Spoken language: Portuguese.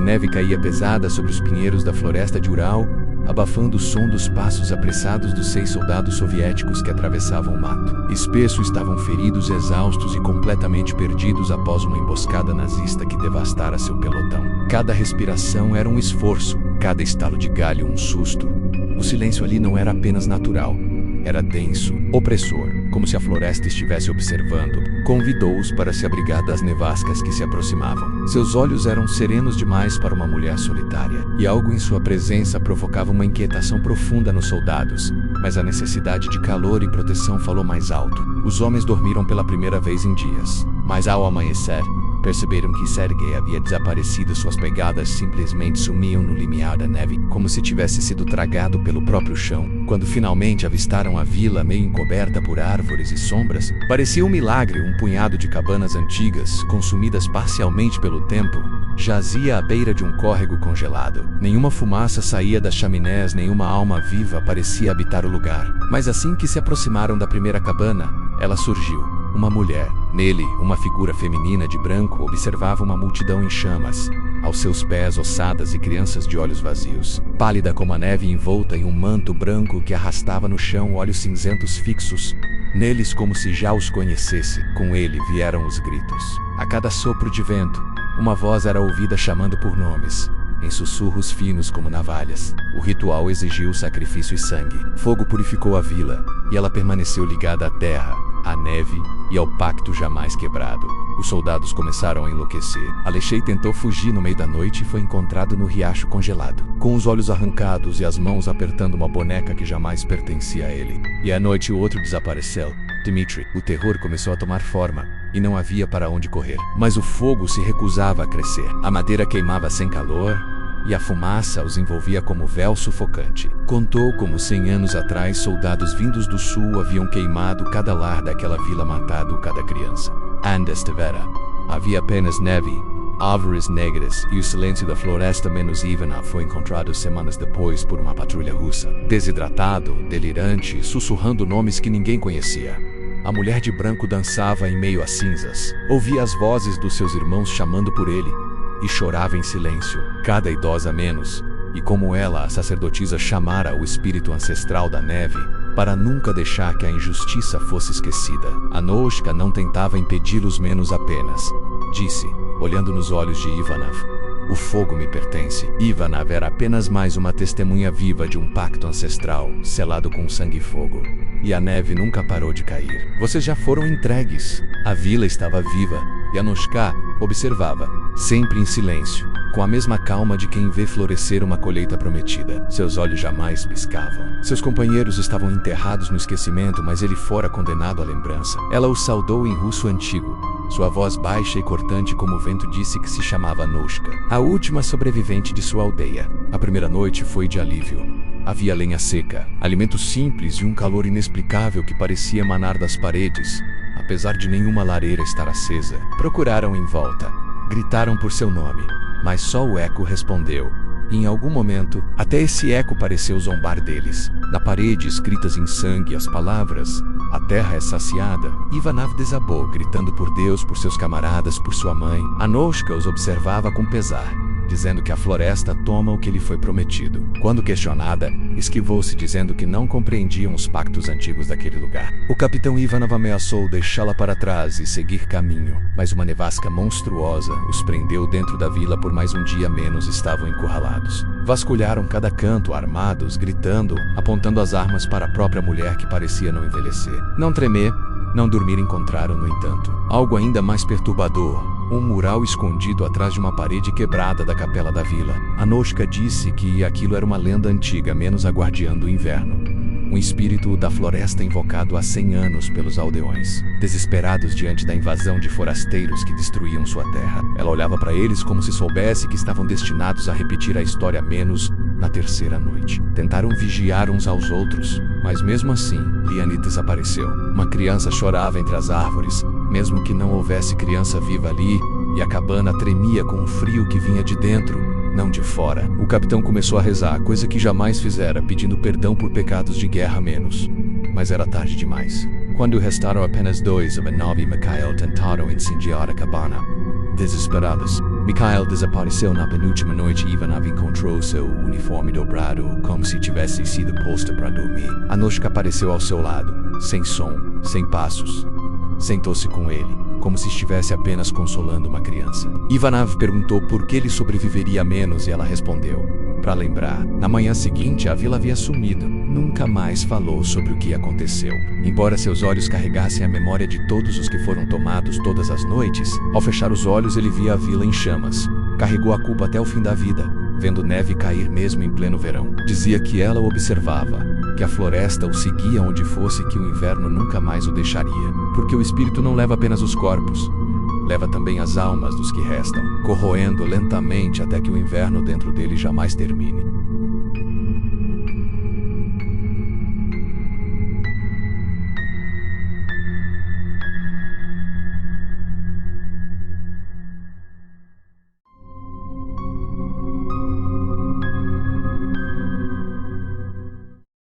neve caía pesada sobre os pinheiros da floresta de Ural, abafando o som dos passos apressados dos 6 soldados soviéticos que atravessavam o mato. Espesso estavam feridos, exaustos e completamente perdidos após uma emboscada nazista que devastara seu pelotão. Cada respiração era um esforço, cada estalo de galho um susto. O silêncio ali não era apenas natural, era denso, opressor, como se a floresta estivesse observando. Convidou-os para se abrigar das nevascas que se aproximavam. Seus olhos eram serenos demais para uma mulher solitária, e algo em sua presença provocava uma inquietação profunda nos soldados, mas a necessidade de calor e proteção falou mais alto. Os homens dormiram pela primeira vez em dias, mas ao amanhecer, perceberam que Sergei havia desaparecido. Suas pegadas simplesmente sumiam no limiar da neve, como se tivesse sido tragado pelo próprio chão. Quando finalmente avistaram a vila meio encoberta por árvores e sombras, parecia um milagre. Um punhado de cabanas antigas, consumidas parcialmente pelo tempo, jazia à beira de um córrego congelado. Nenhuma fumaça saía das chaminés, nenhuma alma viva parecia habitar o lugar. Mas assim que se aproximaram da primeira cabana, ela surgiu. Uma mulher. Nele, uma figura feminina de branco observava uma multidão em chamas. Aos seus pés, ossadas e crianças de olhos vazios. Pálida como a neve, envolta em um manto branco que arrastava no chão, olhos cinzentos fixos neles como se já os conhecesse. Com ele vieram os gritos. A cada sopro de vento, uma voz era ouvida chamando por nomes, em sussurros finos como navalhas. O ritual exigiu sacrifício e sangue. Fogo purificou a vila, e ela permaneceu ligada à terra, à neve e ao pacto jamais quebrado. Os soldados começaram a enlouquecer. Alexei tentou fugir no meio da noite e foi encontrado no riacho congelado, com os olhos arrancados e as mãos apertando uma boneca que jamais pertencia a ele. E à noite o outro desapareceu, Dmitri. O terror começou a tomar forma, e não havia para onde correr. Mas o fogo se recusava a crescer. A madeira queimava sem calor, e a fumaça os envolvia como véu sufocante. Contou como 100 anos atrás soldados vindos do sul haviam queimado cada lar daquela vila, matado cada criança. Andes Tevera. Havia apenas neve, árvores negras e o silêncio da floresta. Menos Ivanov foi encontrado semanas depois por uma patrulha russa. Desidratado, delirante, sussurrando nomes que ninguém conhecia. A mulher de branco dançava em meio às cinzas. Ouvia as vozes dos seus irmãos chamando por ele, e chorava em silêncio, cada idosa menos, e como ela, a sacerdotisa, chamara o espírito ancestral da neve, para nunca deixar que a injustiça fosse esquecida. Anoushka não tentava impedi-los, menos apenas disse, olhando nos olhos de Ivanov: o fogo me pertence. Ivanov era apenas mais uma testemunha viva de um pacto ancestral, selado com sangue e fogo. E a neve nunca parou de cair. Vocês já foram entregues. A vila estava viva, e Anoushka observava, sempre em silêncio, com a mesma calma de quem vê florescer uma colheita prometida. Seus olhos jamais piscavam. Seus companheiros estavam enterrados no esquecimento, mas ele fora condenado à lembrança. Ela o saudou em russo antigo. Sua voz baixa e cortante como o vento disse que se chamava Anoushka, a última sobrevivente de sua aldeia. A primeira noite foi de alívio. Havia lenha seca, alimentos simples e um calor inexplicável que parecia emanar das paredes, apesar de nenhuma lareira estar acesa. Procuraram em volta, gritaram por seu nome, mas só o eco respondeu. E em algum momento, até esse eco pareceu zombar deles. Na parede, escritas em sangue, as palavras: a terra é saciada. Ivanov desabou, gritando por Deus, por seus camaradas, por sua mãe. Anoushka os observava com pesar, dizendo que a floresta toma o que lhe foi prometido. Quando questionada, esquivou-se, dizendo que não compreendiam os pactos antigos daquele lugar. O capitão Ivanov ameaçou deixá-la para trás e seguir caminho, mas uma nevasca monstruosa os prendeu dentro da vila por mais um dia. Menos estavam encurralados. Vasculharam cada canto, armados, gritando, apontando as armas para a própria mulher que parecia não envelhecer. Não tremer, não dormir. Encontraram, no entanto, algo ainda mais perturbador. Um mural escondido atrás de uma parede quebrada da capela da vila. Anoushka disse que aquilo era uma lenda antiga, menos a guardiã do inverno. Um espírito da floresta invocado há 100 anos pelos aldeões, desesperados diante da invasão de forasteiros que destruíam sua terra. Ela olhava para eles como se soubesse que estavam destinados a repetir a história. Menos na terceira noite. Tentaram vigiar uns aos outros, mas mesmo assim, Liane desapareceu. Uma criança chorava entre as árvores, mesmo que não houvesse criança viva ali, e a cabana tremia com um frio que vinha de dentro, não de fora. O capitão começou a rezar, coisa que jamais fizera, pedindo perdão por pecados de guerra. Menos. Mas era tarde demais. Quando restaram apenas 2, Ivanov e Mikhail tentaram incendiar a cabana. Desesperados, Mikhail desapareceu na penúltima noite e Ivanov encontrou seu uniforme dobrado, como se tivesse sido posto para dormir. Anushka apareceu ao seu lado, sem som, sem passos. Sentou-se com ele, como se estivesse apenas consolando uma criança. Ivanov perguntou por que ele sobreviveria menos e ela respondeu: para lembrar. Na manhã seguinte, a vila havia sumido. Nunca mais falou sobre o que aconteceu. Embora seus olhos carregassem a memória de todos os que foram tomados todas as noites, ao fechar os olhos ele via a vila em chamas. Carregou a culpa até o fim da vida, vendo neve cair mesmo em pleno verão. Dizia que ela o observava, que a floresta o seguia onde fosse e que o inverno nunca mais o deixaria. Porque o espírito não leva apenas os corpos, leva também as almas dos que restam, corroendo lentamente até que o inverno dentro dele jamais termine.